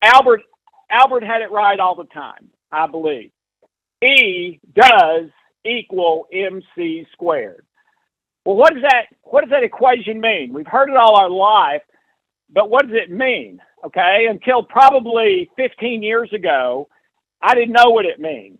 Albert had it right all the time, I believe. E does equal MC squared. Well, what does that equation mean? We've heard it all our life, but what does it mean? Okay, until probably 15 years ago, I didn't know what it meant.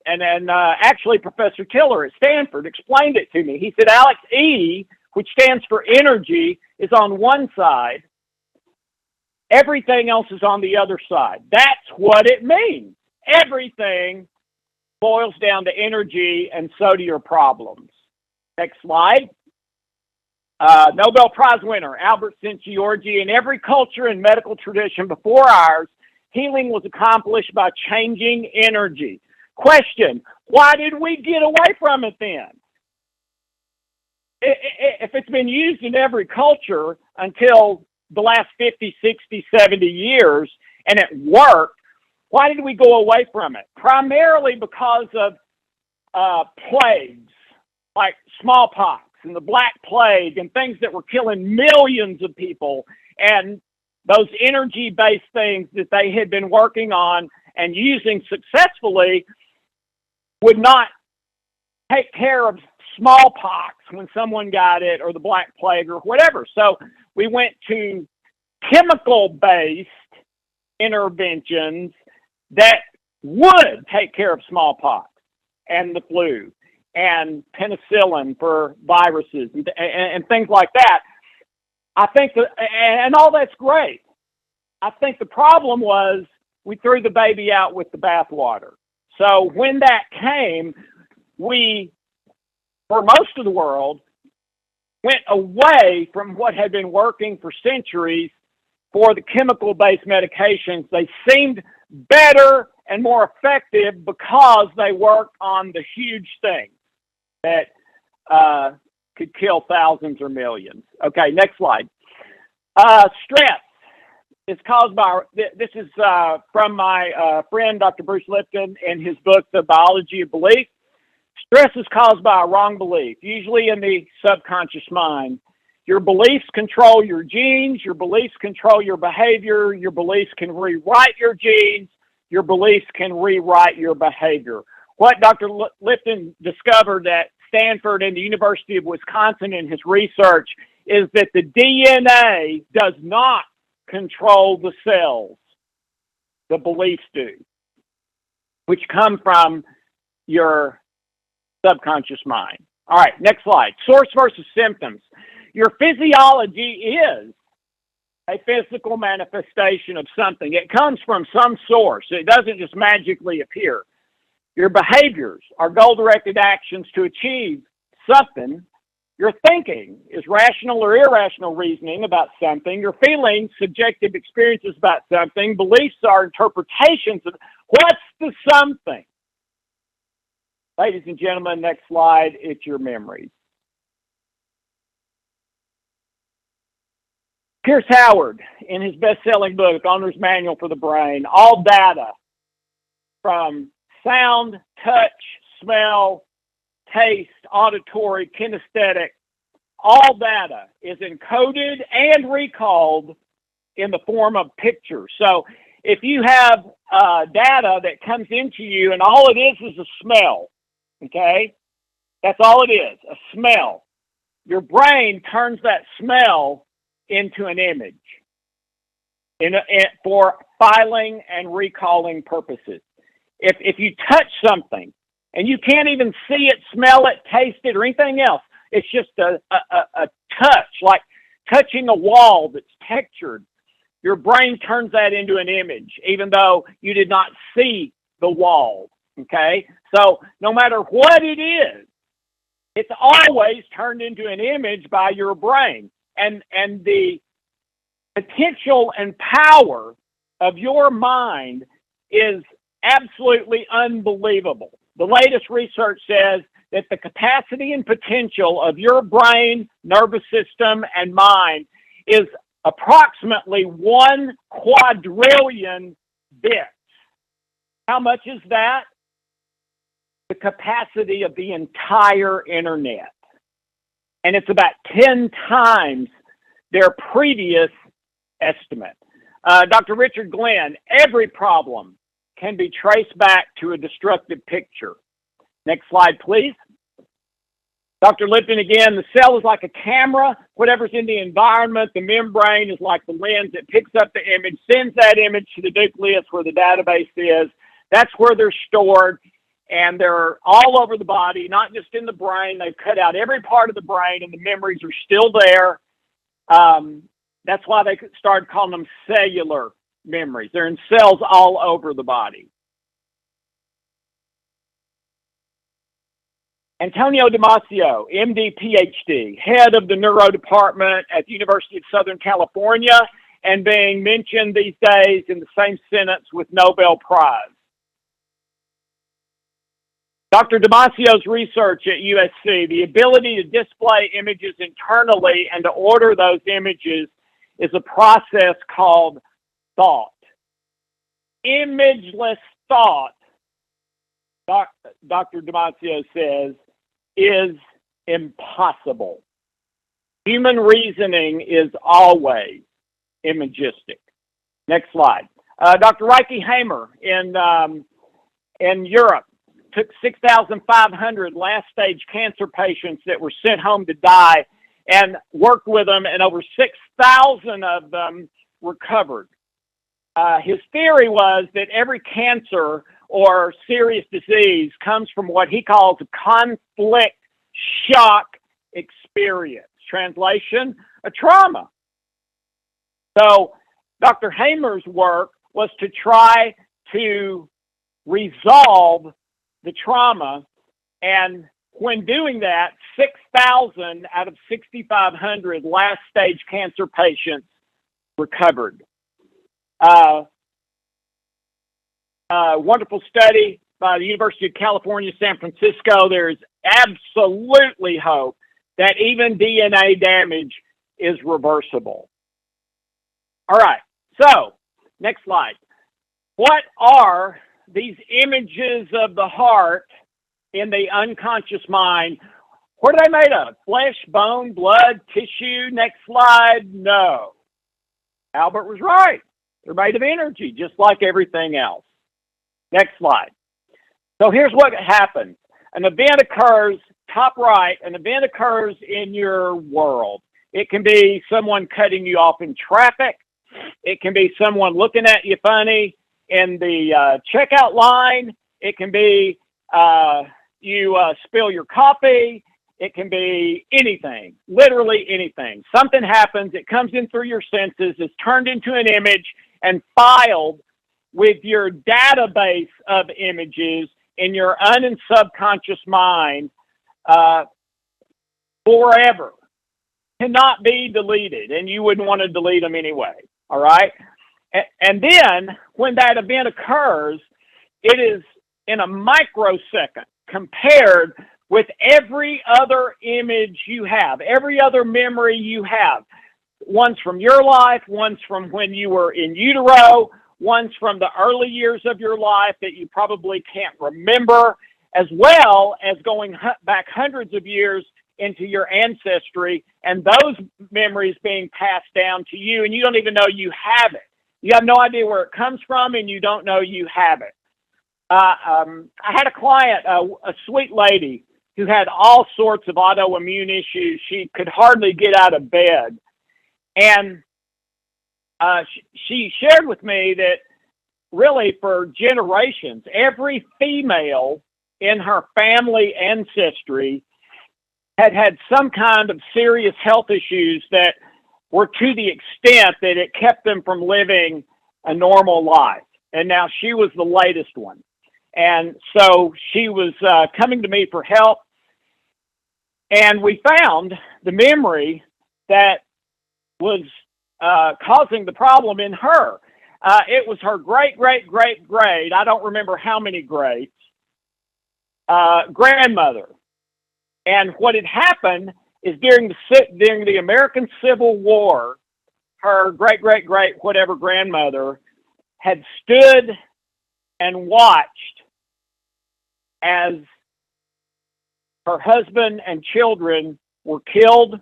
And then actually Professor Tiller at Stanford explained it to me. He said, Alex, E, which stands for energy, is on one side. Everything else is on the other side. That's what it means. Everything boils down to energy, and so do your problems. Next slide. Nobel Prize winner, Albert Szent-Györgyi. In every culture and medical tradition before ours, healing was accomplished by changing energy. Question, why did we get away from it then? If it's been used in every culture until the last 50, 60, 70 years, and it worked, why did we go away from it? Primarily because of plagues, like smallpox and the Black Plague and things that were killing millions of people, and those energy-based things that they had been working on and using successfully would not take care of smallpox when someone got it, or the Black Plague, or whatever. So we went to chemical-based interventions that would take care of smallpox and the flu and penicillin for viruses and things like that. I think and all that's great. I think the problem was we threw the baby out with the bathwater. So when that came, we, for most of the world, went away from what had been working for centuries for the chemical-based medications. They seemed better and more effective because they worked on the huge things that could kill thousands or millions. Okay, next slide. Stress is caused by, this is from my friend, Dr. Bruce Lipton, in his book, The Biology of Belief. Stress is caused by a wrong belief, usually in the subconscious mind. Your beliefs control your genes. Your beliefs control your behavior. Your beliefs can rewrite your genes. Your beliefs can rewrite your behavior. What Dr. Lipton discovered at Stanford and the University of Wisconsin in his research is that the DNA does not control the cells. The beliefs do, which come from your subconscious mind. All right, next slide. Source versus symptoms. Your physiology is a physical manifestation of something. It comes from some source. It doesn't just magically appear. Your behaviors are goal-directed actions to achieve something. Your thinking is rational or irrational reasoning about something. Your feelings, subjective experiences about something. Beliefs are interpretations of what's the something. Ladies and gentlemen, next slide, it's your memories. Pierce Howard, in his best-selling book, Owner's Manual for the Brain, all data from sound, touch, smell, taste, auditory, kinesthetic, all data is encoded and recalled in the form of pictures. So if you have data that comes into you and all it is a smell, okay? That's all it is, a smell. Your brain turns that smell into an image for filing and recalling purposes. If you touch something and you can't even see it, smell it, taste it, or anything else, it's just a touch, like touching a wall that's textured. Your brain turns that into an image, even though you did not see the wall, okay? So no matter what it is, it's always turned into an image by your brain. And the potential and power of your mind is absolutely unbelievable. The latest research says that the capacity and potential of your brain, nervous system, and mind is approximately 1 quadrillion bits. How much is that? The capacity of the entire internet. And it's about 10 times their previous estimate. Dr. Richard Glenn, every problem can be traced back to a destructive picture. Next slide, please. Dr. Lipton again, the cell is like a camera. Whatever's in the environment, the membrane is like the lens that picks up the image, sends that image to the nucleus where the database is. That's where they're stored, and they're all over the body, not just in the brain. They've cut out every part of the brain, and the memories are still there. That's why they started calling them cellular memories. They're in cells all over the body. Antonio Damasio, MD, PhD, head of the neuro department at the University of Southern California, and being mentioned these days in the same sentence with Nobel Prize. Dr. Damasio's research at USC, the ability to display images internally and to order those images is a process called thought. Imageless thought, Dr. Damasio says, is impossible. Human reasoning is always imagistic. Next slide. Dr. Reiki Hamer in Europe took 6,500 last-stage cancer patients that were sent home to die and worked with them, and over 6,000 of them recovered. His theory was that every cancer or serious disease comes from what he calls a conflict shock experience. Translation, a trauma. So Dr. Hamer's work was to try to resolve the trauma, and when doing that, 6,000 out of 6,500 last-stage cancer patients recovered. Wonderful study by the University of California, San Francisco. There's absolutely hope that even DNA damage is reversible. All right, so next slide. What are these images of the heart in the unconscious mind? What are they made of? Flesh, bone, blood, tissue? Next slide. No. Albert was right. They're made of energy, just like everything else. Next slide. So here's what happens. An event occurs, top right, an event occurs in your world. It can be someone cutting you off in traffic. It can be someone looking at you funny in the checkout line. It can be you spill your coffee. It can be anything, literally anything. Something happens, it comes in through your senses, is turned into an image and filed with your database of images in your un- and subconscious mind forever. Cannot be deleted, and you wouldn't want to delete them anyway, all right? And then, when that event occurs, it is in a microsecond compared with every other image you have, every other memory you have. One's from your life, one's from when you were in utero, one's from the early years of your life that you probably can't remember, as well as going back hundreds of years into your ancestry, and those memories being passed down to you, and you don't even know you have it. You have no idea where it comes from, and you don't know you have it. I had a client, a sweet lady, who had all sorts of autoimmune issues. She could hardly get out of bed. And she shared with me that really for generations, every female in her family ancestry had had some kind of serious health issues that were to the extent that it kept them from living a normal life. And now she was the latest one. And so she was coming to me for help. And we found the memory that was causing the problem in her. It was her great, I don't remember how many greats, grandmother. And what had happened is during the American Civil War, her great, whatever grandmother had stood and watched as her husband and children were killed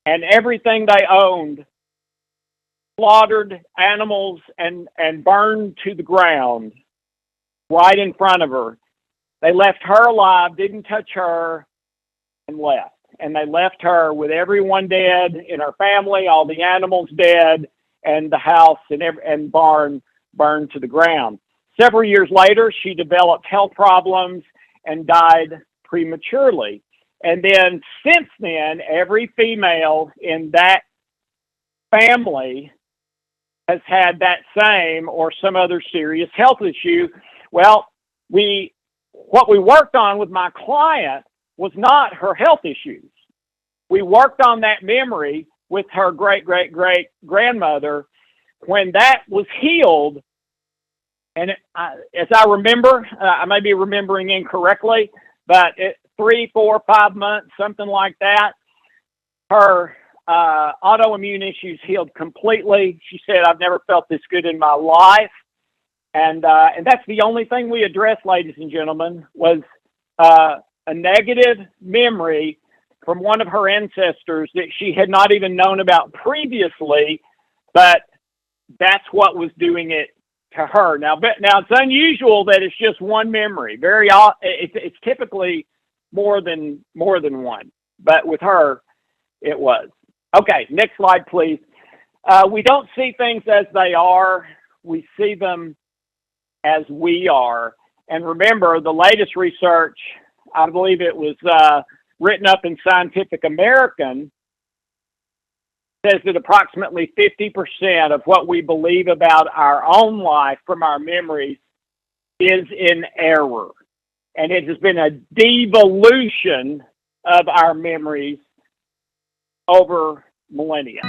and everything they owned slaughtered animals and burned to the ground right in front of her. They left her alive, didn't touch her, and left. And they left her with everyone dead in her family, all the animals dead, and the house and barn burned to the ground. Several years later, she developed health problems and died prematurely. And then since then, every female in that family has had that same or some other serious health issue. Well, what we worked on with my client was not her health issues. We worked on that memory with her great-great-great-grandmother. When that was healed, and as I remember, I may be remembering incorrectly, but 3, 4, 5 months, something like that, her autoimmune issues healed completely. She said, "I've never felt this good in my life." And that's the only thing we addressed, ladies and gentlemen, was a negative memory from one of her ancestors that she had not even known about previously, but that's what was doing it to her. Now it's unusual that it's just one memory. It's typically more than one, but with her, it was. Okay, next slide, please. We don't see things as they are. We see them as we are. And remember, the latest research, I believe it was written up in Scientific American, says that approximately 50% of what we believe about our own life from our memories is in error. And it has been a devolution of our memories over millennia.